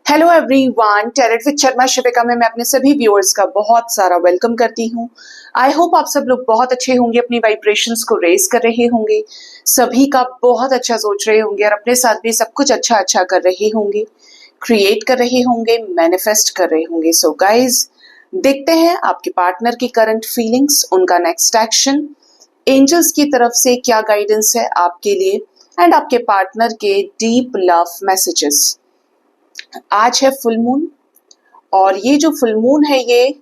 Hello everyone, tarot with Sharma Shivika में मैं अपने सभी व्यूअर्स का बहुत सारा वेलकम करती हूँ। आई होप आप सब लोग बहुत अच्छे होंगे, अपनी वाइब्रेशंस को रेज कर रहे होंगे, सभी का बहुत अच्छा सोच रहे होंगे और अपने साथ भी सब कुछ अच्छा अच्छा कर रहे होंगे, क्रिएट कर रहे होंगे, मैनिफेस्ट कर रहे होंगे। सो गाइज, देखते हैं आपके पार्टनर की करंट फीलिंग्स, उनका नेक्स्ट एक्शन, एंजल्स की तरफ से क्या गाइडेंस है आपके लिए एंड आपके पार्टनर के डीप लव मैसेजेस। आज है फुल मून और ये जो फुल मून है ये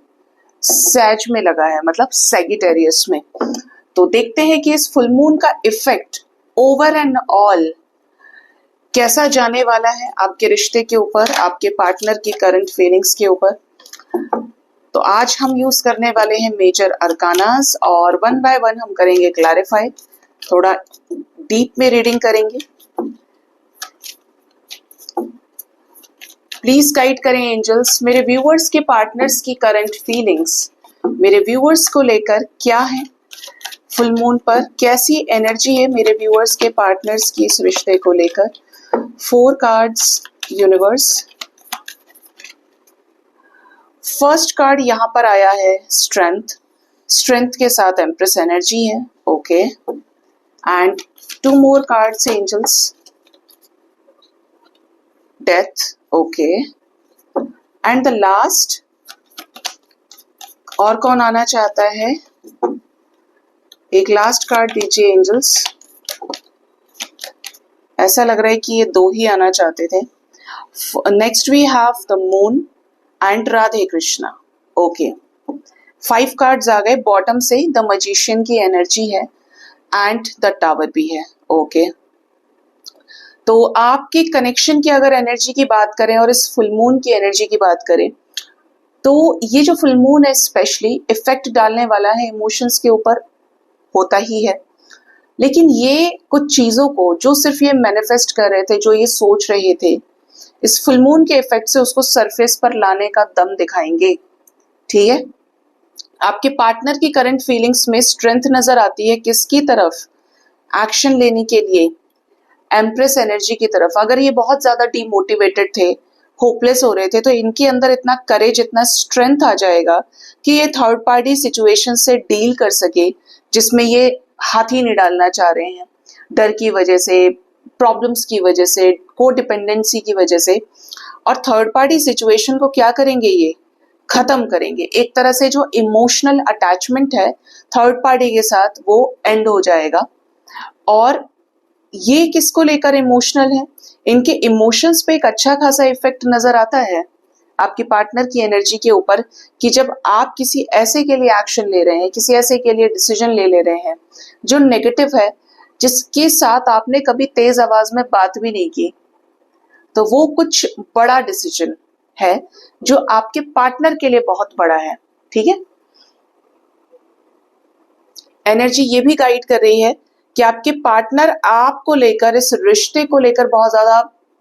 सैज में लगा है, मतलब सैगिटेरियस में। तो देखते हैं कि इस फुल मून का इफेक्ट ओवर एंड ऑल कैसा जाने वाला है आपके रिश्ते के ऊपर, आपके पार्टनर की करंट फीलिंग्स के ऊपर। तो आज हम यूज करने वाले हैं मेजर अरकानास और वन बाय वन हम करेंगे क्लैरिफाई, थोड़ा डीप में रीडिंग करेंगे। प्लीज गाइड करें एंजल्स, मेरे व्यूअर्स के पार्टनर्स की करंट फीलिंग्स मेरे व्यूअर्स को लेकर क्या है, फुल मून पर कैसी एनर्जी है मेरे व्यूअर्स के पार्टनर्स की इस रिश्ते को लेकर। 4 कार्ड्स यूनिवर्स। फर्स्ट कार्ड यहाँ पर आया है स्ट्रेंथ, स्ट्रेंथ के साथ एम्प्रेस एनर्जी है, okay. And 2 more cards angels, death, okay. And the last, और कौन आना चाहता है, एक लास्ट कार्ड दीजिए एंजल्स। ऐसा लग रहा है कि ये 2 ही आना चाहते थे। Next we have the moon and Radhe Krishna, okay. 5 cards आ गए, बॉटम से द मजिशियन की एनर्जी है एंड द टावर भी है, ओके। तो आपके कनेक्शन की अगर एनर्जी की बात करें और इस फुल मून की एनर्जी की बात करें तो ये जो फुल मून है स्पेशली इफेक्ट डालने वाला है इमोशंस के ऊपर, होता ही है। लेकिन ये कुछ चीजों को जो सिर्फ ये मैनिफेस्ट कर रहे थे, जो ये सोच रहे थे, इस फुल मून के इफेक्ट से उसको सरफेस पर लाने का दम दिखाएंगे, ठीक है। आपके पार्टनर की करंट फीलिंग्स में स्ट्रेंथ नजर आती है किसकी तरफ, एक्शन लेने के लिए, एम्प्रेस एनर्जी की तरफ। अगर ये बहुत ज्यादा डिमोटिवेटेड थे, होपलेस हो रहे थे, तो इनके अंदर इतना करेज, इतना स्ट्रेंथ आ जाएगा कि ये थर्ड पार्टी सिचुएशन से डील कर सके जिसमें ये हाथ ही नहीं डालना चाह रहे हैं, डर की वजह से, प्रॉब्लम्स की वजह से, को डिपेंडेंसी की वजह से। और थर्ड पार्टी सिचुएशन को क्या करेंगे, ये खत्म करेंगे। एक तरह से जो इमोशनल अटैचमेंट है थर्ड पार्टी के साथ वो एंड हो जाएगा। और ये किसको लेकर इमोशनल है, इनके इमोशंस पे एक अच्छा खासा इफेक्ट नजर आता है आपके पार्टनर की एनर्जी के ऊपर कि जब आप किसी ऐसे के लिए एक्शन ले रहे हैं, किसी ऐसे के लिए डिसीजन ले रहे हैं जो नेगेटिव है, जिसके साथ आपने कभी तेज आवाज में बात भी नहीं की, तो वो कुछ बड़ा डिसीजन है जो आपके पार्टनर के लिए बहुत बड़ा है, ठीक है। एनर्जी ये भी गाइड कर रही है कि आपके पार्टनर आपको लेकर, इस रिश्ते को लेकर बहुत ज्यादा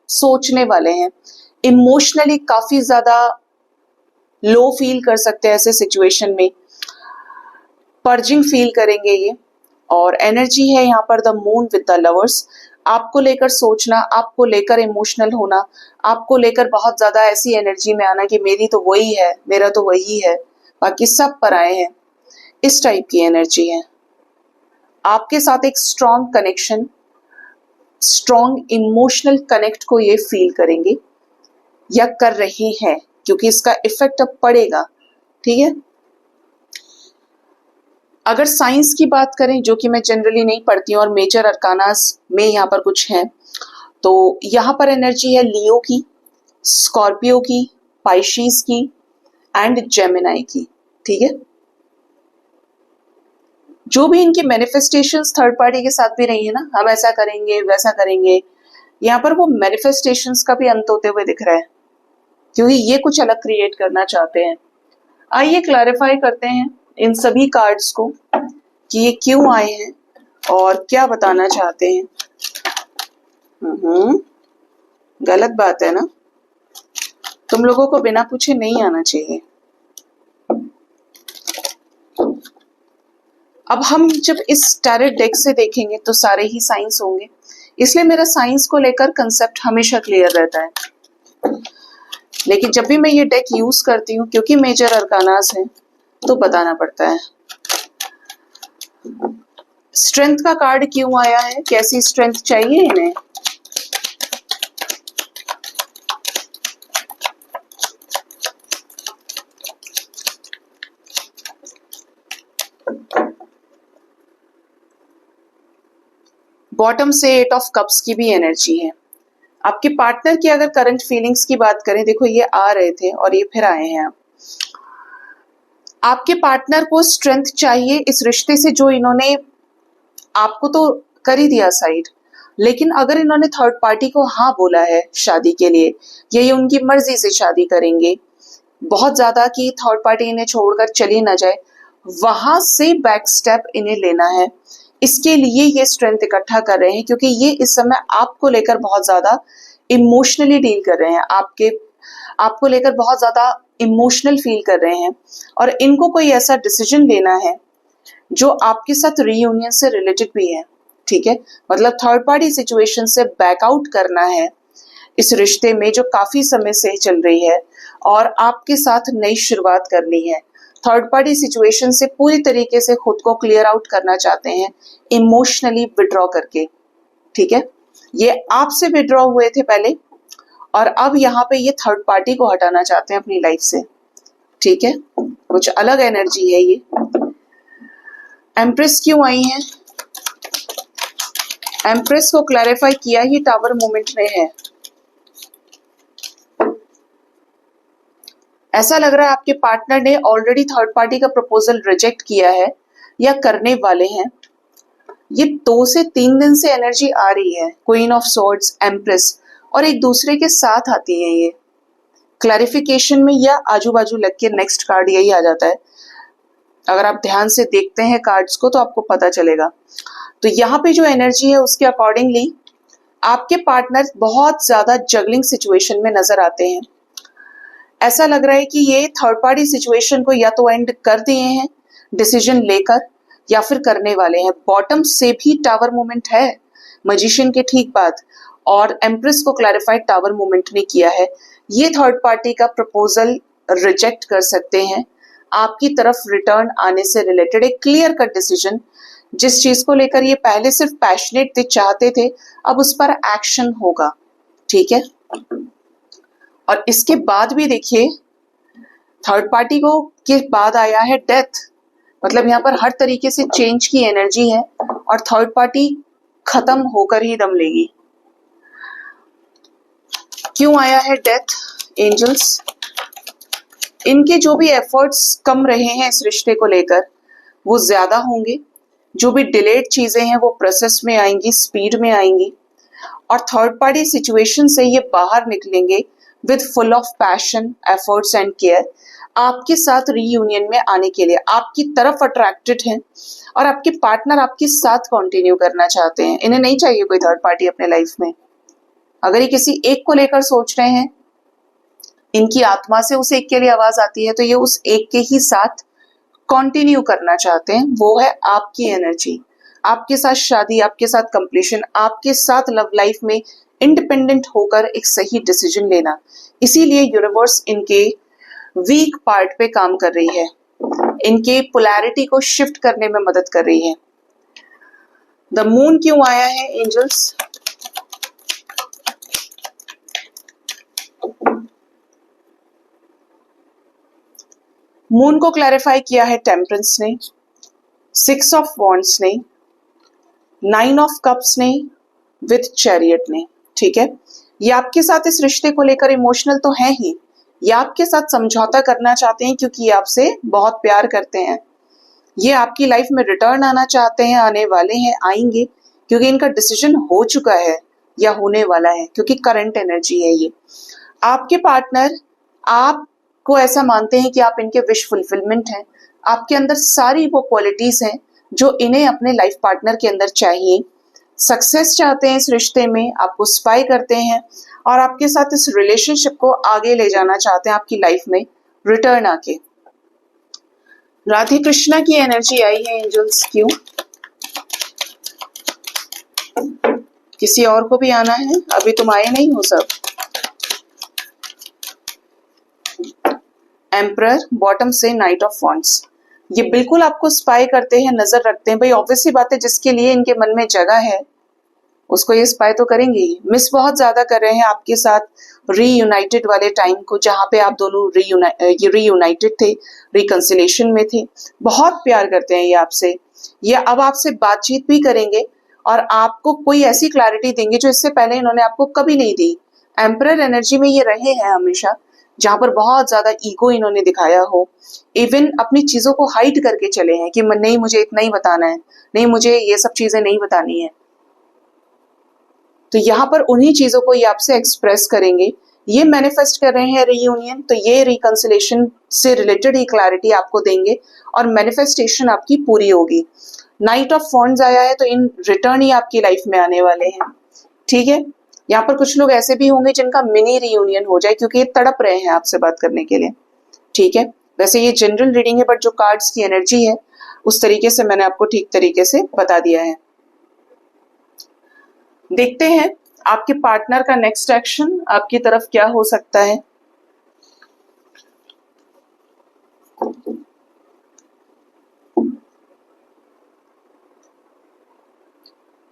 सोचने वाले हैं, इमोशनली काफी ज्यादा लो फील कर सकते हैं ऐसे सिचुएशन में, पर्जिंग फील करेंगे ये। और एनर्जी है यहाँ पर the moon with the lovers, आपको लेकर सोचना, आपको लेकर इमोशनल होना, आपको लेकर बहुत ज्यादा ऐसी एनर्जी में आना कि मेरी तो वही है, मेरा तो वही है, बाकी सब पर आए हैं, इस टाइप की एनर्जी है। आपके साथ एक strong connection, strong emotional connect को ये फील करेंगे या कर रहे हैं, क्योंकि इसका इफेक्ट अब पड़ेगा, ठीक है। अगर साइंस की बात करें, जो कि मैं जनरली नहीं पढ़ती हूँ और मेजर अरकानास में यहाँ पर कुछ है, तो यहाँ पर एनर्जी है लियो की, स्कॉर्पियो की, पाइशीज की एंड जेमिनाई की, ठीक है। जो भी इनकी मैनिफेस्टेशंस थर्ड पार्टी के साथ भी रही है ना, हम ऐसा करेंगे वैसा करेंगे, यहाँ पर वो मैनिफेस्टेशंस का भी अंत होते हुए दिख रहा है, क्योंकि ये कुछ अलग क्रिएट करना चाहते हैं। आइए क्लैरिफाई करते हैं इन सभी कार्ड्स को कि ये क्यों आए हैं और क्या बताना चाहते हैं। गलत बात है ना, तुम लोगों को बिना पूछे नहीं आना चाहिए। अब हम जब इस टैरेट डेक से देखेंगे तो सारे ही साइंस होंगे, इसलिए मेरा साइंस को लेकर कंसेप्ट हमेशा क्लियर रहता है। लेकिन जब भी मैं ये डेक यूज करती हूँ, क्योंकि मेजर अरकानास है, तो बताना पड़ता है। स्ट्रेंथ का कार्ड क्यों आया है, कैसी स्ट्रेंथ चाहिए इन्हें? बॉटम से 8 ऑफ कप्स की भी एनर्जी है। आपके पार्टनर की अगर करंट फीलिंग्स की बात करें, देखो ये आ रहे थे और ये फिर आए हैं। आपके पार्टनर को स्ट्रेंथ चाहिए इस रिश्ते से, जो इन्होंने आपको तो कर ही दिया साइड, लेकिन अगर इन्होंने थर्ड पार्टी को हाँ बोला है शादी के लिए, ये उनकी मर्जी से शादी करेंगे, बहुत ज्यादा कि थर्ड पार्टी इन्हें छोड़कर चली ना जाए, वहां से बैक स्टेप इन्हें लेना है। इसके लिए ये स्ट्रेंथ इकट्ठा कर रहे हैं, क्योंकि ये इस समय आपको लेकर बहुत ज्यादा इमोशनली डील कर रहे हैं, आपको लेकर बहुत ज्यादा इमोशनल फील कर रहे हैं, और इनको कोई ऐसा डिसीजन लेना है जो आपके साथ रीयूनियन से रिलेटेड भी है। ठीक है, मतलब थर्ड पार्टी सिचुएशन से बैकआउट करना है इस रिश्ते में जो काफी समय से चल रही है, और आपके साथ नई शुरुआत करनी है। थर्ड पार्टी सिचुएशन से पूरी तरीके से खुद को क्लियर आउट करना चाहते हैं, इमोशनली विड्रॉ करके। ठीक है, ये आपसे विड्रॉ हुए थे पहले, और अब यहाँ पे ये थर्ड पार्टी को हटाना चाहते हैं अपनी लाइफ से। ठीक है, कुछ अलग एनर्जी है ये। एम्प्रेस क्यों आई है? एम्प्रेस को क्लैरिफाई किया ही टावर मूवमेंट में है। ऐसा लग रहा है आपके पार्टनर ने ऑलरेडी थर्ड पार्टी का प्रपोजल रिजेक्ट किया है या करने वाले हैं। ये 2 से 3 दिन से एनर्जी आ रही है, क्वीन ऑफ सॉर्ड्स, एम्प्रेस, और एक दूसरे के साथ आती है ये क्लैरिफिकेशन में, या आजू बाजू लग के नेक्स्ट कार्ड यही आ जाता है। अगर आप ध्यान से देखते हैं कार्ड्स को तो आपको पता चलेगा। तो यहाँ पे जो एनर्जी है उसके अकॉर्डिंगली आपके पार्टनर बहुत ज्यादा जगलिंग सिचुएशन में नजर आते हैं। ऐसा लग रहा है कि ये थर्ड पार्टी सिचुएशन को या तो एंड कर दिए हैं डिसीजन लेकर, या फिर करने वाले हैं। बॉटम से भी टावर मूवमेंट है मजिशियन के ठीक बाद, और एम्प्रेस को क्लैरिफाइड टावर मूवमेंट ने किया है। ये थर्ड पार्टी का प्रपोजल रिजेक्ट कर सकते हैं, आपकी तरफ रिटर्न आने से रिलेटेड एक क्लियर कट डिसीजन, जिस चीज को लेकर ये पहले सिर्फ पैशनेट थे, चाहते थे, अब उस पर एक्शन होगा। ठीक है, और इसके बाद भी देखिए थर्ड पार्टी को के बाद आया है डेथ, मतलब यहाँ पर हर तरीके से चेंज की एनर्जी है, और थर्ड पार्टी खत्म होकर ही दम लेगी। क्यों आया है डेथ? एंजल्स, इनके जो भी एफर्ट्स कम रहे हैं इस रिश्ते को लेकर वो ज्यादा होंगे, जो भी डिलेड चीजें हैं वो प्रोसेस में आएंगी, स्पीड में आएंगी, और थर्ड पार्टी सिचुएशन से ये बाहर निकलेंगे with full of passion, efforts and care, आपके साथ रीयूनियन में आने के लिए आपकी तरफ अट्रैक्टेड हैं, और आपके पार्टनर आपके साथ कंटिन्यू करना चाहते हैं। इन्हें नहीं चाहिए कोई थर्ड पार्टी अपने लाइफ में। अगर ये किसी एक को लेकर सोच रहे हैं, इनकी आत्मा से उस एक के लिए आवाज आती है, तो ये उस एक के ही साथ कंटिन्यू करना चाहते हैं। वो है आपकी एनर्जी, आपके साथ शादी, आपके साथ कंप्लीशन, आपके साथ लव लाइफ में इंडिपेंडेंट होकर एक सही डिसीजन लेना। इसीलिए यूनिवर्स इनके वीक पार्ट पे काम कर रही है, इनके पोलैरिटी को शिफ्ट करने में मदद कर रही है। द मून क्यों आया है एंजल्स? मून को क्लैरिफाई किया है टेम्परेंस ने, 6 ऑफ वॉन्ड्स ने, 9 ऑफ कप्स ने, विद चैरियट ने। ठीक है, ये आपके साथ इस रिश्ते को लेकर इमोशनल तो है ही, ये आपके साथ समझौता करना चाहते हैं क्योंकि ये आपसे बहुत प्यार करते हैं। ये आपकी लाइफ में रिटर्न आना चाहते हैं, आने वाले हैं, आएंगे, क्योंकि इनका डिसीजन हो चुका है या होने वाला है, क्योंकि करंट एनर्जी है ये। आपके पार्टनर आपको ऐसा मानते हैं कि आप इनके विश फुलफिलमेंट हैं, आपके अंदर सारी वो क्वालिटीज हैं जो इन्हें अपने लाइफ पार्टनर के अंदर चाहिए। सक्सेस चाहते हैं इस रिश्ते में, आपको स्पाई करते हैं, और आपके साथ इस रिलेशनशिप को आगे ले जाना चाहते हैं आपकी लाइफ में रिटर्न आके। राधे कृष्णा की एनर्जी आई है एंजल्स। क्यों? किसी और को भी आना है? अभी तुम आए नहीं हो सब। एम्परर, बॉटम से नाइट ऑफ वॉन्ड्स। ये बिल्कुल आपको स्पाई करते हैं, नजर रखते हैं। भाई ऑब्वियस सी बात है, जिसके लिए इनके मन में जगह है उसको ये स्पाई तो करेंगे ही। मिस बहुत ज्यादा कर रहे हैं आपके साथ रीयूनाइटेड वाले टाइम को, जहां पे आप दोनों रीयूनाइटेड थे, रिकंसिलेशन में थे। बहुत प्यार करते हैं ये आपसे। ये अब आपसे बातचीत भी करेंगे और आपको कोई ऐसी क्लैरिटी देंगे जो इससे पहले इन्होंने आपको कभी नहीं दी। एम्परर एनर्जी में ये रहे हैं हमेशा, जहां पर बहुत ज्यादा ईगो इन्होंने दिखाया हो। इवन अपनी चीजों को हाइड करके चले हैं कि नहीं मुझे इतना ही बताना है, नहीं मुझे ये सब चीजें नहीं बतानी है। तो यहाँ पर उन्हीं चीजों को ये आपसे एक्सप्रेस करेंगे। ये मैनिफेस्ट कर रहे हैं रीयूनियन, तो ये रिकंसिलेशन से रिलेटेड ही क्लैरिटी आपको देंगे और मैनिफेस्टेशन आपकी पूरी होगी। नाइट ऑफ वॉन्ड्स आया है, तो इन रिटर्न ही आपकी लाइफ में आने वाले हैं। ठीक है, यहाँ पर कुछ लोग ऐसे भी होंगे जिनका मिनी रीयूनियन हो जाए, क्योंकि ये तड़प रहे हैं आपसे बात करने के लिए। ठीक है, वैसे ये जनरल रीडिंग है, बट जो कार्ड्स की एनर्जी है उस तरीके से मैंने आपको ठीक तरीके से बता दिया है। देखते हैं आपके पार्टनर का नेक्स्ट एक्शन आपकी तरफ क्या हो सकता है।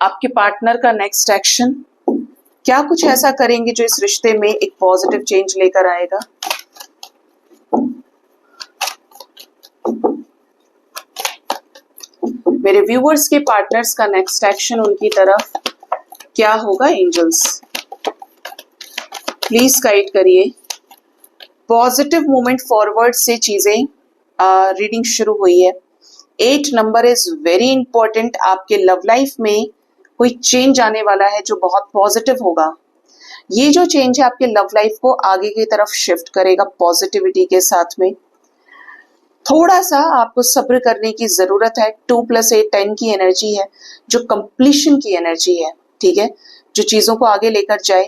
आपके पार्टनर का नेक्स्ट एक्शन क्या कुछ ऐसा करेंगे जो इस रिश्ते में एक पॉजिटिव चेंज लेकर आएगा। मेरे व्यूअर्स के पार्टनर्स का नेक्स्ट एक्शन उनकी तरफ क्या होगा। एंजल्स प्लीज गाइड करिए। पॉजिटिव मूवमेंट फॉरवर्ड से चीजें रीडिंग शुरू हुई है। 8 नंबर इज वेरी इंपॉर्टेंट। आपके लव लाइफ में कोई चेंज आने वाला है जो बहुत पॉजिटिव होगा। ये जो चेंज है आपके लव लाइफ को आगे की तरफ शिफ्ट करेगा पॉजिटिविटी के साथ में। थोड़ा सा आपको सब्र करने की जरूरत है। 2 + 8 10 की एनर्जी है, जो कंप्लीशन की एनर्जी है। ठीक है, जो चीजों को आगे लेकर जाए।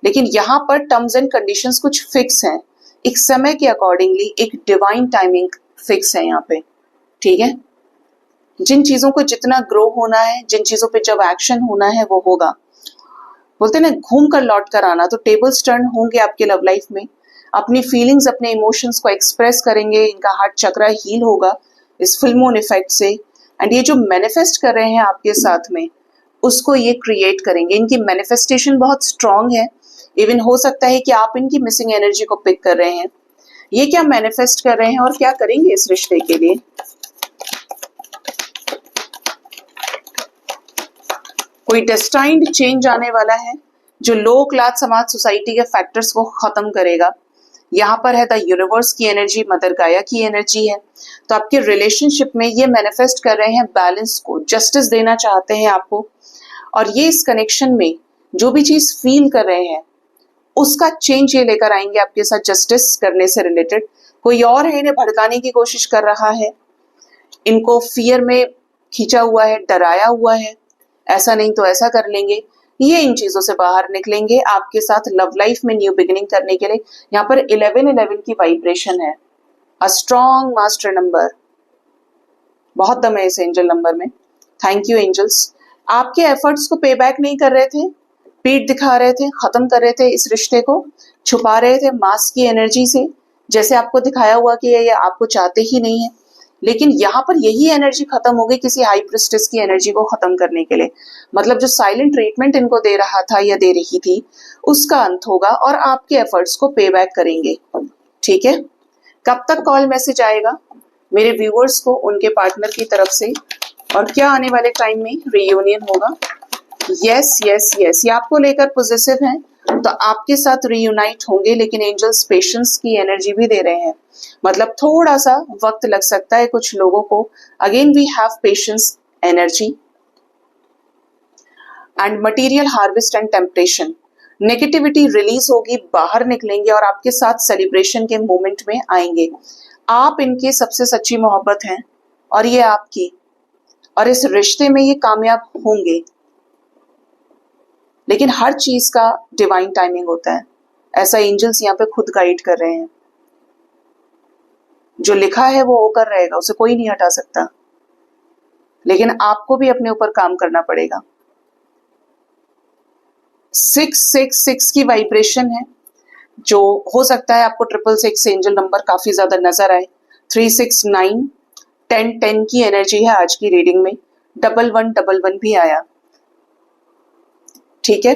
लेकिन यहाँ पर टर्म्स एंड कंडीशंस कुछ फिक्स हैं, एक समय के अकॉर्डिंगली एक डिवाइन टाइमिंग फिक्स है यहाँ पे। ठीक है, जिन चीजों को जितना ग्रो होना है, जिन चीजों पे जब एक्शन होना है वो होगा। बोलते हैं ना, घूम कर लौट कर आना। तो टेबल्स टर्न होंगे आपके लव लाइफ में। अपनी फीलिंग्स, अपने इमोशंस को एक्सप्रेस करेंगे। इनका हार्ट चक्रा हील होगा इस फुल मून इफेक्ट से। एंड ये जो मैनिफेस्ट कर रहे हैं आपके साथ में, उसको ये क्रिएट करेंगे। इनकी मैनिफेस्टेशन बहुत स्ट्रांग है। इवन हो सकता है कि आप इनकी मिसिंग एनर्जी को पिक कर रहे हैं। ये क्या मैनिफेस्ट कर रहे हैं और क्या करेंगे इस रिश्ते के लिए। कोई डेस्टाइन्ड चेंज आने वाला है जो लो क्लास समाज सोसाइटी के फैक्टर्स को खत्म करेगा। यहाँ पर है द यूनिवर्स की एनर्जी, मदर गाया की एनर्जी है। तो आपके रिलेशनशिप में ये मैनिफेस्ट कर रहे हैं बैलेंस को, जस्टिस देना चाहते हैं आपको। और ये इस कनेक्शन में जो भी चीज फील कर रहे हैं उसका चेंज ये लेकर आएंगे आपके साथ, जस्टिस करने से रिलेटेड। कोई और है इन्हें भड़काने की कोशिश कर रहा है, इनको फियर में खींचा हुआ है, डराया हुआ है, ऐसा नहीं तो ऐसा कर लेंगे। ये इन चीजों से बाहर निकलेंगे आपके साथ लव लाइफ में न्यू बिगिनिंग करने के लिए। यहाँ पर 11 की वाइब्रेशन है, अ स्ट्रॉन्ग मास्टर नंबर। बहुत दम है इस एंजल नंबर में। Thank you angels. आपके एफर्ट्स को पे बैक नहीं कर रहे थे, पीठ दिखा रहे थे, खत्म कर रहे थे इस रिश्ते को, छुपा रहे थे मास्क की एनर्जी से, जैसे आपको दिखाया हुआ कि ये आपको चाहते ही नहीं है। लेकिन यहाँ पर यही एनर्जी खत्म हो गई किसी हाई प्रिस्टेस की एनर्जी को खत्म करने के लिए। मतलब जो साइलेंट ट्रीटमेंट इनको दे रहा था या दे रही थी, उसका अंत होगा और आपके एफर्ट्स को पे बैक करेंगे। ठीक है, कब तक कॉल मैसेज आएगा मेरे व्यूअर्स को उनके पार्टनर की तरफ से, और क्या आने वाले टाइम में रियूनियन होगा। यस यस यस, ये आपको लेकर पॉजिटिव हैं, तो आपके साथ रीयूनाइट होंगे। लेकिन एंजल्स पेशेंस की एनर्जी भी दे रहे हैं, मतलब थोड़ा सा वक्त लग सकता है कुछ लोगों को। Again we have patience energy and material harvest and temptation. Negativity release होगी, बाहर निकलेंगे और आपके साथ सेलिब्रेशन के मोमेंट में आएंगे। आप इनके सबसे सच्ची मोहब्बत हैं और ये आपकी, और इस रिश्ते में ये कामयाब होंगे। लेकिन हर चीज का डिवाइन टाइमिंग होता है, ऐसा एंजल्स यहाँ पे खुद गाइड कर रहे हैं। जो लिखा है वो होकर रहेगा, उसे कोई नहीं हटा सकता। लेकिन आपको भी अपने ऊपर काम करना पड़ेगा। 666 की वाइब्रेशन है। जो हो सकता है आपको 666 से एंजल नंबर काफी ज्यादा नजर आए। 369 10 10 की एनर्जी है आज की रीडिंग में। 1111 भी आया। ठीक है,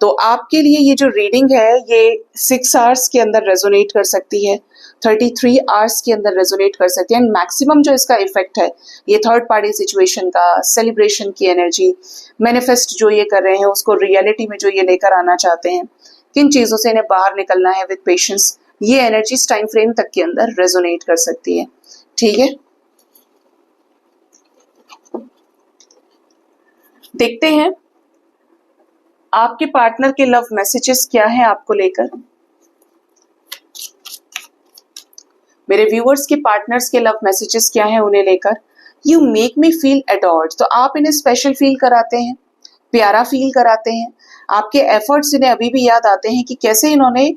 तो आपके लिए ये जो रीडिंग है ये 6 आवर्स के अंदर रेजोनेट कर सकती है, 33 आवर्स के अंदर रेजोनेट कर सकती है। एंड मैक्सिमम जो इसका इफेक्ट है ये थर्ड पार्टी सिचुएशन का, सेलिब्रेशन की एनर्जी, मैनिफेस्ट जो ये कर रहे हैं उसको रियलिटी में जो ये लेकर आना चाहते हैं, किन चीजों से इन्हें बाहर निकलना है विद पेशेंस, ये एनर्जी इस टाइम फ्रेम तक के अंदर रेजोनेट कर सकती है। ठीक है, देखते हैं आपके पार्टनर के लव मैसेजेस क्या हैं आपको लेकर। मेरे व्यूअर्स के पार्टनर्स के लव मैसेजेस क्या हैं उन्हें लेकर। You make me feel adored, तो आप इन्हें स्पेशल फील कराते हैं, प्यारा फील कराते हैं। आपके एफर्ट्स इन्हें अभी भी याद आते हैं कि कैसे इन्होंने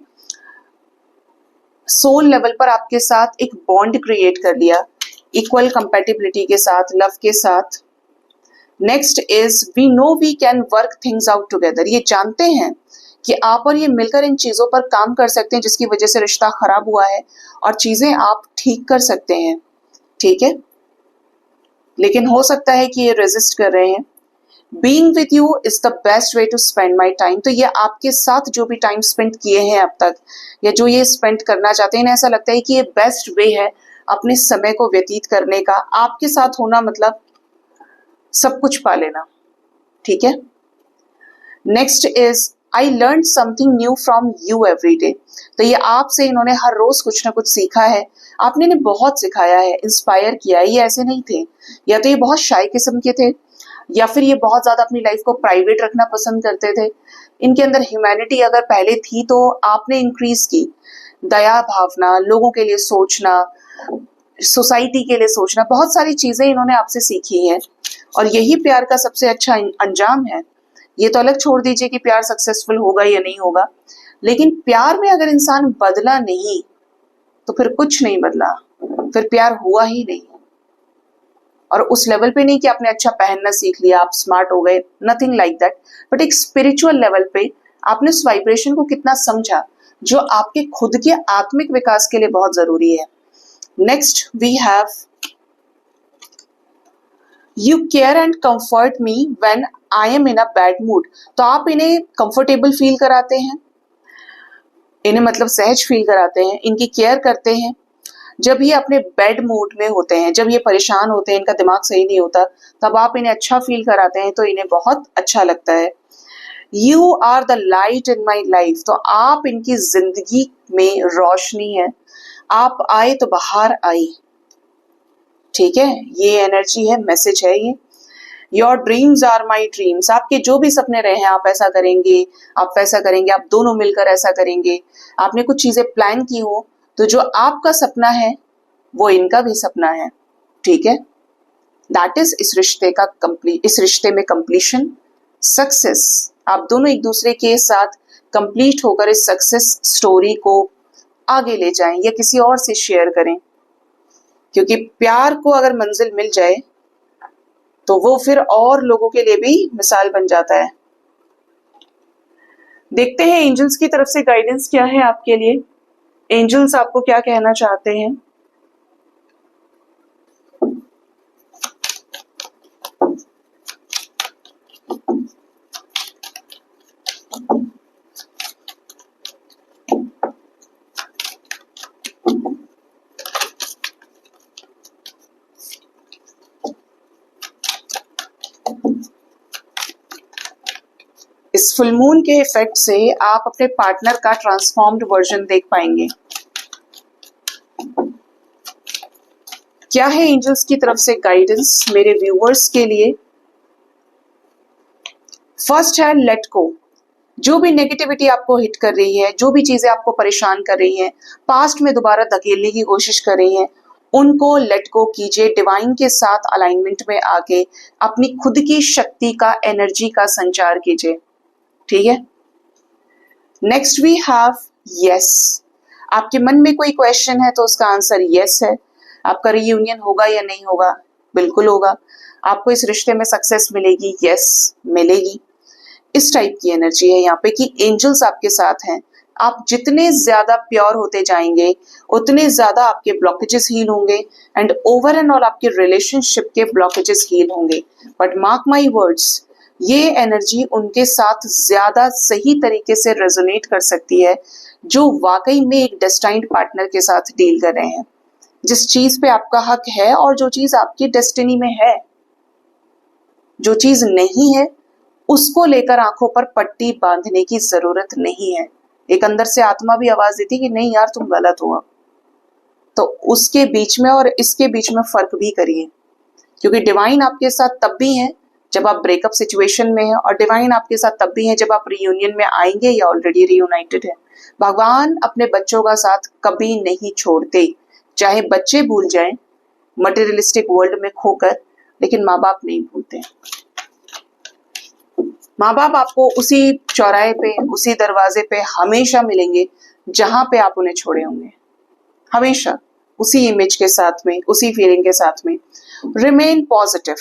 सोल लेवल पर आपके साथ एक बॉन्ड क्रिएट कर लिया, इक्वल कंपैटिबिलिटी के साथ, लव के साथ। Next is we know we can work things out together, ये जानते हैं कि आप और ये मिलकर इन चीजों पर काम कर सकते हैं जिसकी वजह से रिश्ता खराब हुआ है और चीजें आप ठीक कर सकते हैं। ठीक है, लेकिन हो सकता है कि ये रेजिस्ट कर रहे हैं। Being with you is the best way to spend my time, तो ये आपके साथ जो भी टाइम स्पेंड किए हैं अब तक या जो ये स्पेंड करना चाहते हैं, ऐसा लगता है कि ये बेस्ट वे है अपने समय को व्यतीत करने का। आपके साथ होना मतलब सब कुछ पा लेना। ठीक है, next is I learn something new from you every day, तो ये आपसे इन्होंने हर रोज कुछ ना कुछ सीखा है, आपने इन्हें बहुत सिखाया है, इंस्पायर किया है। ये ऐसे नहीं थे, या तो ये बहुत शाय किस्म के थे या फिर ये बहुत ज्यादा अपनी लाइफ को प्राइवेट रखना पसंद करते थे। इनके अंदर ह्यूमैनिटी अगर पहले थी तो आपने इंक्रीज की, दया भावना, लोगों के लिए सोचना, सोसाइटी के लिए सोचना, बहुत सारी चीजें इन्होंने आपसे सीखी हैं और यही प्यार का सबसे अच्छा अंजाम है। ये तो अलग छोड़ दीजिए कि प्यार सक्सेसफुल होगा या नहीं होगा, लेकिन प्यार में अगर इंसान बदला नहीं तो फिर कुछ नहीं बदला, फिर प्यार हुआ ही नहीं। और उस लेवल पे नहीं कि आपने अच्छा पहनना सीख लिया, आप स्मार्ट हो गए, नथिंग लाइक दैट, बट एक स्पिरिचुअल लेवल पे आपने उस वाइब्रेशन को कितना समझा जो आपके खुद के आत्मिक विकास के लिए बहुत जरूरी है। Next we have you care and comfort me when I am in a bad mood, तो आप इन्हें कंफर्टेबल फील कराते हैं, इन्हें मतलब सहज फील कराते हैं, इनकी केयर करते हैं। जब ये अपने बैड मूड में होते हैं, जब ये परेशान होते हैं, इनका दिमाग सही नहीं होता, तब आप इन्हें अच्छा फील कराते हैं तो इन्हें बहुत अच्छा लगता है। You are the light in my life, तो आप इनकी जिंदगी में रोशनी है, आप आए तो बाहर आई। ठीक है, ये एनर्जी है, मैसेज है ये। Your dreams are my dreams, आपके जो भी सपने रहे हैं, आप ऐसा करेंगे, आप वैसा करेंगे, आप दोनों मिलकर ऐसा करेंगे, आपने कुछ चीजें प्लान की हो, तो जो आपका सपना है वो इनका भी सपना है। ठीक है, दैट इज इस रिश्ते में कंप्लीशन, सक्सेस। आप दोनों एक दूसरे के साथ कंप्लीट होकर इस सक्सेस स्टोरी को आगे ले जाएं या किसी और से शेयर करें, क्योंकि प्यार को अगर मंजिल मिल जाए तो वो फिर और लोगों के लिए भी मिसाल बन जाता है। देखते हैं एंजल्स की तरफ से गाइडेंस क्या है आपके लिए, एंजल्स आपको क्या कहना चाहते हैं। इस फुल मून के इफेक्ट से आप अपने पार्टनर का ट्रांसफॉर्म्ड वर्जन देख पाएंगे। क्या है एंजल्स की तरफ से गाइडेंस मेरे व्यूअर्स के लिए। फर्स्ट है लेट गो, जो भी नेगेटिविटी आपको हिट कर रही है, जो भी चीजें आपको परेशान कर रही हैं, पास्ट में दोबारा धकेलने की कोशिश कर रही हैं, उनको लेट गो कीजिए, डिवाइन के साथ अलाइनमेंट में आके अपनी खुद की शक्ति का, एनर्जी का संचार कीजिए। ठीक है, नेक्स्ट वी हैव यस, आपके मन में कोई क्वेश्चन है तो उसका आंसर यस है। आपका रियूनियन होगा या नहीं होगा, बिल्कुल होगा। आपको इस रिश्ते में सक्सेस मिलेगी, यस मिलेगी। इस टाइप की एनर्जी है यहाँ पे कि एंजल्स आपके साथ हैं, आप जितने ज्यादा प्योर होते जाएंगे उतने ज्यादा आपके ब्लॉकेजेस हील होंगे एंड ओवर एंड ऑल आपके रिलेशनशिप के ब्लॉकेजेस हील होंगे। बट मार्क माई वर्ड्स, ये एनर्जी उनके साथ ज्यादा सही तरीके से रेजोनेट कर सकती है जो वाकई में एक डेस्टाइन्ड पार्टनर के साथ डील कर रहे हैं, जिस चीज पे आपका हक है और जो चीज आपकी डेस्टिनी में है। जो चीज नहीं है उसको लेकर आंखों पर पट्टी बांधने की जरूरत नहीं है। एक अंदर से आत्मा भी आवाज देती कि नहीं यार तुम गलत हो। तो उसके बीच में और इसके बीच में फर्क भी करिए, क्योंकि डिवाइन आपके साथ तब भी है जब आप ब्रेकअप सिचुएशन में हैं, और डिवाइन आपके साथ तब भी है जब आप रियूनियन में आएंगे या ऑलरेडी रियूनाइटेड है। भगवान अपने बच्चों का साथ कभी नहीं छोड़ते, चाहे बच्चे भूल जाएं मटेरियलिस्टिक वर्ल्ड में खोकर, लेकिन माँ बाप नहीं भूलते। माँ बाप आपको उसी चौराहे पे, उसी दरवाजे पे हमेशा मिलेंगे जहां पे आप उन्हें छोड़े होंगे, हमेशा उसी इमेज के साथ में, उसी फीलिंग के साथ में। Remain positive.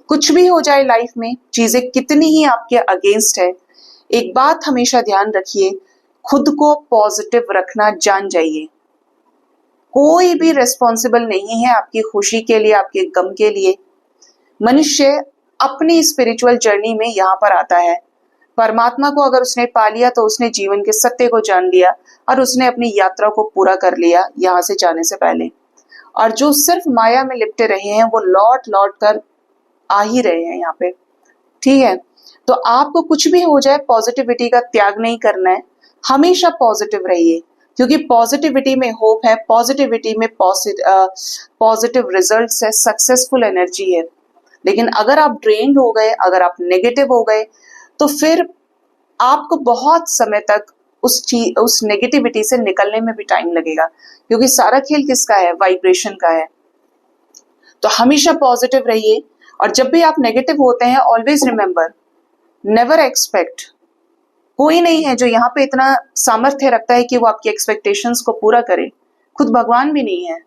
कुछ भी हो जाए लाइफ में, चीजें कितनी ही आपके अगेंस्ट है, एक बात हमेशा ध्यान रखिए, खुद को पॉजिटिव रखना जान जाइए। कोई भी रिस्पॉन्सिबल नहीं है आपकी खुशी के लिए, आपके गम के लिए। मनुष्य अपनी स्पिरिचुअल जर्नी में यहाँ पर आता है। परमात्मा को अगर उसने पा लिया तो उसने जीवन के सत्य को जान लिया और उसने अपनी यात्रा को पूरा कर लिया यहाँ से जाने से पहले। और जो सिर्फ माया में लिपटे रहे हैं वो लौट लौट कर आ ही रहे हैं यहाँ पे, ठीक है। तो आपको कुछ भी हो जाए पॉजिटिविटी का त्याग नहीं करना है, हमेशा पॉजिटिव रहिए, क्योंकि पॉजिटिविटी में होप है, पॉजिटिविटी में पॉजिटिव रिजल्ट्स है, सक्सेसफुल एनर्जी है। लेकिन अगर आप ड्रेन्ड हो गए, अगर आप नेगेटिव हो गए, तो फिर आपको बहुत समय तक उस नेगेटिविटी से निकलने में भी टाइम लगेगा, क्योंकि सारा खेल किसका है? वाइब्रेशन का है। तो हमेशा पॉजिटिव रहिए, और जब भी आप नेगेटिव होते हैं ऑलवेज रिमेंबर, नेवर एक्सपेक्ट। कोई नहीं है जो यहाँ पे इतना सामर्थ्य रखता है कि वो आपकी एक्सपेक्टेशंस को पूरा करे। खुद भगवान भी नहीं है,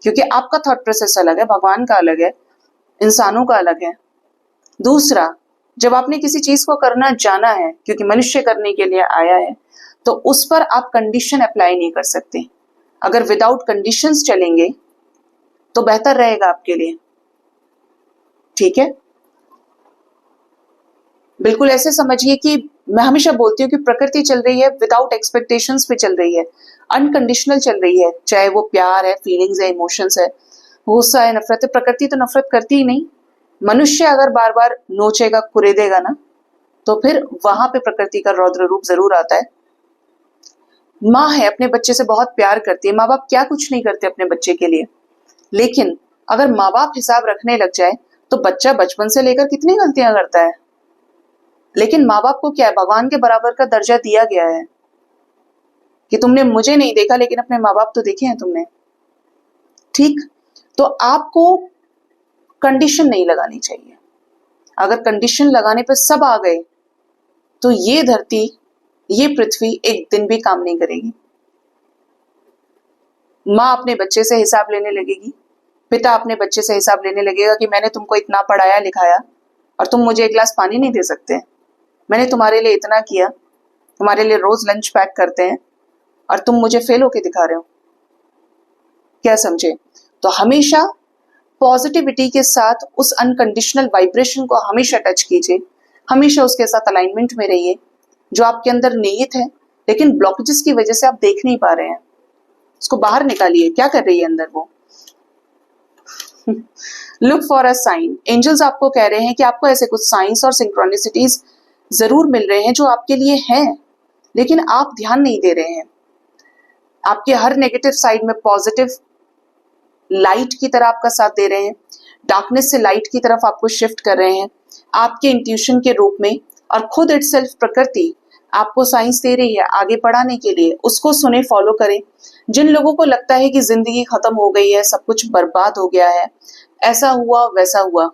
क्योंकि आपका थॉट प्रोसेस अलग है, भगवान का अलग है, इंसानों का अलग है। दूसरा, जब आपने किसी चीज को करना जाना है, क्योंकि मनुष्य करने के लिए आया है, तो उस पर आप कंडीशन अप्लाई नहीं कर सकते। अगर विदाउट कंडीशंस चलेंगे तो बेहतर रहेगा आपके लिए, ठीक है। बिल्कुल ऐसे समझिए कि मैं हमेशा बोलती हूँ कि प्रकृति चल रही है विदाउट एक्सपेक्टेशंस पे चल रही है, अनकंडीशनल चल रही है। चाहे वो प्यार है, फीलिंग्स है, इमोशंस है, गुस्सा है, नफरत है, प्रकृति तो नफरत करती ही नहीं। मनुष्य अगर बार बार नोचेगा, कुरेदेगा ना, तो फिर वहां पे प्रकृति का रौद्र रूप जरूर आता है। माँ है, अपने बच्चे से बहुत प्यार करती है, माँ बाप क्या कुछ नहीं करते अपने बच्चे के लिए। लेकिन अगर माँ बाप हिसाब रखने लग जाए तो बच्चा बचपन से लेकर कितनी गलतियां करता है। लेकिन माँ बाप को क्या है, भगवान के बराबर का दर्जा दिया गया है कि तुमने मुझे नहीं देखा लेकिन अपने माँ बाप तो देखे हैं तुमने, ठीक। तो आपको कंडीशन नहीं लगानी चाहिए। अगर कंडीशन लगाने पर सब आ गए तो ये धरती, ये पृथ्वी एक दिन भी काम नहीं करेगी। माँ अपने बच्चे से हिसाब लेने लगेगी, पिता अपने बच्चे से हिसाब लेने लगेगा कि मैंने तुमको इतना पढ़ाया लिखाया और तुम मुझे एक गिलास पानी नहीं दे सकते, मैंने तुम्हारे लिए इतना किया, तुम्हारे लिए रोज लंच पैक करते हैं और तुम मुझे फेल होके दिखा रहे हो, क्या समझे। तो हमेशा पॉजिटिविटी के साथ उस अनकंडीशनल वाइब्रेशन को हमेशा टच कीजिए, हमेशा उसके साथ अलाइनमेंट में रहिए। जो आपके अंदर निहित है लेकिन ब्लॉकेजेस की वजह से आप देख नहीं पा रहे हैं, उसको बाहर निकालिए। क्या कर रही है अंदर वो? Look for a sign. Angels आपको कह रहे हैं कि आपको ऐसे कुछ साइंस और सिंक्रोनिसिटीज जरूर मिल रहे हैं जो आपके लिए हैं, लेकिन आप ध्यान नहीं दे रहे हैं। आपके हर नेगेटिव साइड में पॉजिटिव लाइट की तरह आपका साथ दे रहे हैं, डार्कनेस से लाइट की तरफ आपको शिफ्ट कर रहे हैं आपके इंट्यूशन के रूप में। और खुद इटसेल्फ प्रकृति आपको साइंस दे रही है आगे बढ़ाने के लिए, उसको सुने, फॉलो करें। जिन लोगों को लगता है कि जिंदगी खत्म हो गई है, सब कुछ बर्बाद हो गया है, ऐसा हुआ वैसा हुआ,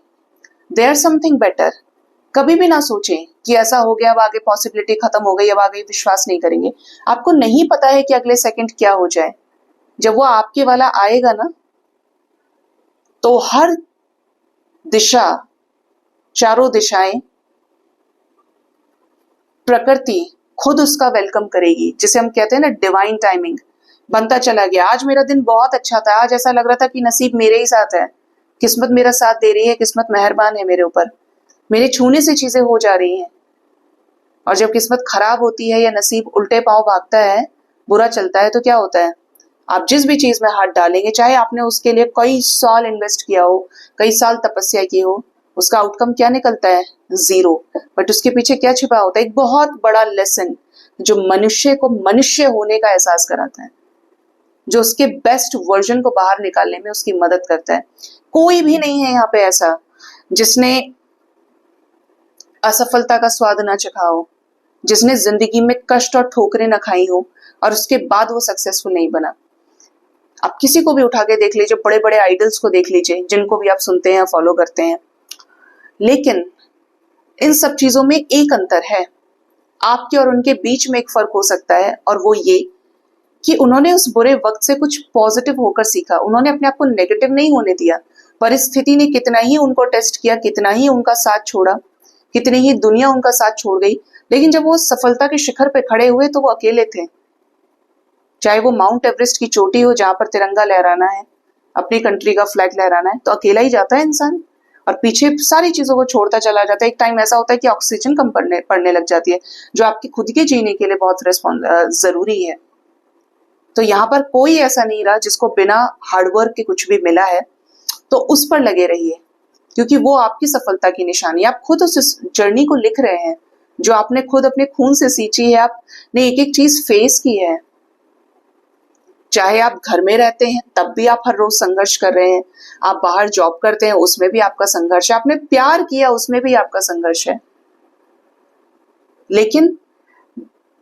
देयर समथिंग बेटर। कभी भी ना सोचें कि ऐसा हो गया, अब आगे पॉसिबिलिटी खत्म हो गई, अब आगे विश्वास नहीं करेंगे। आपको नहीं पता है कि अगले सेकंड क्या हो जाए। जब वो आपके वाला आएगा ना, तो हर दिशा, चारों दिशाएं, प्रकृति खुद उसका वेलकम करेगी, जिसे हम कहते हैं ना डिवाइन टाइमिंग। बनता चला गया, आज मेरा दिन बहुत अच्छा था, आज ऐसा लग रहा था कि नसीब मेरे ही साथ है, किस्मत मेरा साथ दे रही है, किस्मत मेहरबान है मेरे ऊपर, मेरे छूने से चीजें हो जा रही हैं। और जब किस्मत खराब होती है या नसीब उल्टे पांव भागता है, बुरा चलता है, तो क्या होता है, आप जिस भी चीज में हाथ डालेंगे, चाहे आपने उसके लिए कई साल इन्वेस्ट किया हो, कई साल तपस्या की हो, उसका आउटकम क्या निकलता है, जीरो। बट उसके पीछे क्या छिपा होता है, एक बहुत बड़ा लेसन जो मनुष्य को मनुष्य होने का एहसास कराता है, जो उसके बेस्ट वर्जन को बाहर निकालने में उसकी मदद करता है। कोई भी नहीं है यहाँ पे ऐसा जिसने असफलता का स्वाद ना चखा हो, जिसने जिंदगी में कष्ट और ठोकरें न खाई हो और उसके बाद वो सक्सेसफुल नहीं बना। आप किसी को भी उठा के देख लीजिए, बड़े बड़े आइडल्स को देख लीजिए जिनको भी आप सुनते हैं, फॉलो करते हैं, लेकिन इन सब चीजों में एक अंतर है, आपके और उनके बीच में एक फर्क हो सकता है, और वो ये कि उन्होंने उस बुरे वक्त से कुछ पॉजिटिव होकर सीखा, उन्होंने अपने आप को नेगेटिव नहीं होने दिया। परिस्थिति ने कितना ही उनको टेस्ट किया, कितना ही उनका साथ छोड़ा, कितनी ही दुनिया उनका साथ छोड़ गई, लेकिन जब वो सफलता के शिखर पे खड़े हुए तो वो अकेले थे। चाहे वो माउंट एवरेस्ट की चोटी हो जहां पर तिरंगा लहराना है, अपनी कंट्री का फ्लैग लहराना है, तो अकेला ही जाता है इंसान और पीछे सारी चीजों को छोड़ता चला जाता है। एक टाइम ऐसा होता है कि ऑक्सीजन कम पड़ने लग जाती है, जो आपकी खुद के जीने के लिए बहुत जरूरी है। तो यहाँ पर कोई ऐसा नहीं रहा जिसको बिना हार्डवर्क के कुछ भी मिला है, तो उस पर लगे रहिए, क्योंकि वो आपकी सफलता की निशानी। आप खुद उस जर्नी को लिख रहे हैं जो आपने खुद अपने खून से सींची है, आपने एक एक चीज फेस की है। चाहे आप घर में रहते हैं तब भी आप हर रोज संघर्ष कर रहे हैं, आप बाहर जॉब करते हैं उसमें भी आपका संघर्ष है, आपने प्यार किया उसमें भी आपका संघर्ष है। लेकिन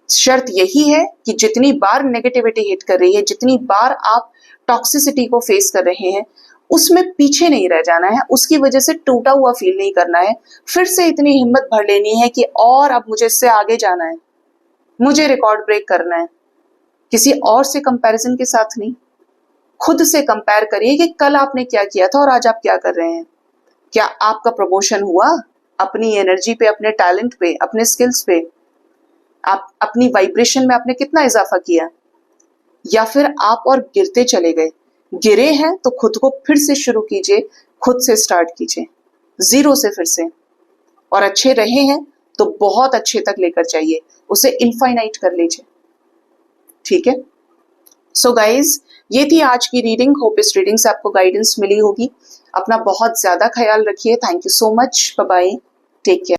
शर्त यही है कि जितनी बार नेगेटिविटी हिट कर रही है, जितनी बार आप टॉक्सिसिटी को फेस कर रहे हैं, उसमें पीछे नहीं रह जाना है, उसकी वजह से टूटा हुआ फील नहीं करना है, फिर से इतनी हिम्मत भर लेनी है कि और अब मुझे इससे आगे जाना है, मुझे रिकॉर्ड ब्रेक करना है। किसी और से कंपैरिजन के साथ नहीं, खुद से कंपेयर करिए कि कल आपने क्या किया था और आज आप क्या कर रहे हैं। क्या आपका प्रमोशन हुआ अपनी एनर्जी पे, अपने टैलेंट पे, अपने स्किल्स पे, आप अपनी वाइब्रेशन में आपने कितना इजाफा किया, या फिर आप और गिरते चले गए। गिरे हैं तो खुद को फिर से शुरू कीजिए, खुद से स्टार्ट कीजिए, जीरो से फिर से। और अच्छे रहे हैं तो बहुत अच्छे तक लेकर जाइए, उसे इनफाइनाइट कर लीजिए, ठीक है। सो गाइज, ये थी आज की रीडिंग। होप इस रीडिंग से आपको गाइडेंस मिली होगी। अपना बहुत ज्यादा ख्याल रखिए। Thank you so much. Bye bye, take care.